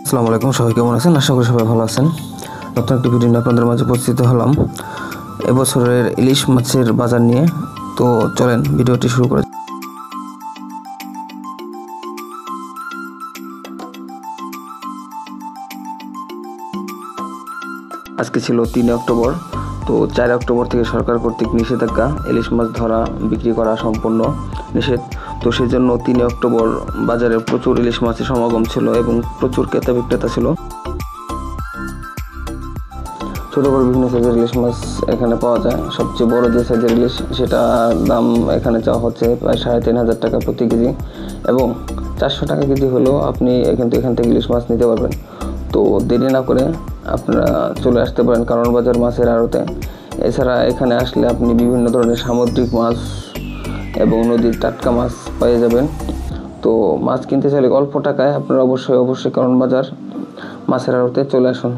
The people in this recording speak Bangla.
আসসালামু আলাইকুম, সবাই কেমন আছেন? আশা করি সবাই ভালো আছেন। নতুন একটি ভিডিও নিয়ে আপনাদের মাঝে উপস্থিত হলাম এবছরের ইলিশ মাছের বাজার নিয়ে। তো চলেন ভিডিওটি শুরু করা যাক। আজকে ছিল 3 অক্টোবর। তো 4 অক্টোবর থেকে সরকার কর্তৃক নিষেধাজ্ঞা, ইলিশ মাছ ধরা বিক্রি করা সম্পূর্ণ নিষেধ। তো সেই জন্য 3 অক্টোবর বাজারে প্রচুর ইলিশ মাছের সমাগম ছিল এবং প্রচুর ক্রেতা বিক্রেতা ছিল। ছোট বড় বিভিন্ন সাইজের ইলিশ মাছ এখানে পাওয়া যায়। সবচেয়ে বড় যে সাইজের ইলিশ, সেটা দাম এখানে চাওয়া হচ্ছে প্রায় 3,500 টাকা প্রতি কেজি, এবং 400 টাকা কেজি হলেও আপনি কিন্তু এখান থেকে ইলিশ মাছ নিতে পারবেন। তো দেরি না করে আপনারা চলে আসতে পারেন কারণ বাজার মাছের আড়তে। এছাড়া এখানে আসলে আপনি বিভিন্ন ধরনের সামুদ্রিক মাছ এবং নদীর টাটকা মাছ পেয়ে যাবেন। তো মাছ কিনতে চাইলে অল্প টাকায় আপনারা অবশ্যই কারণ বাজার মাছের আড়তে চলে আসুন।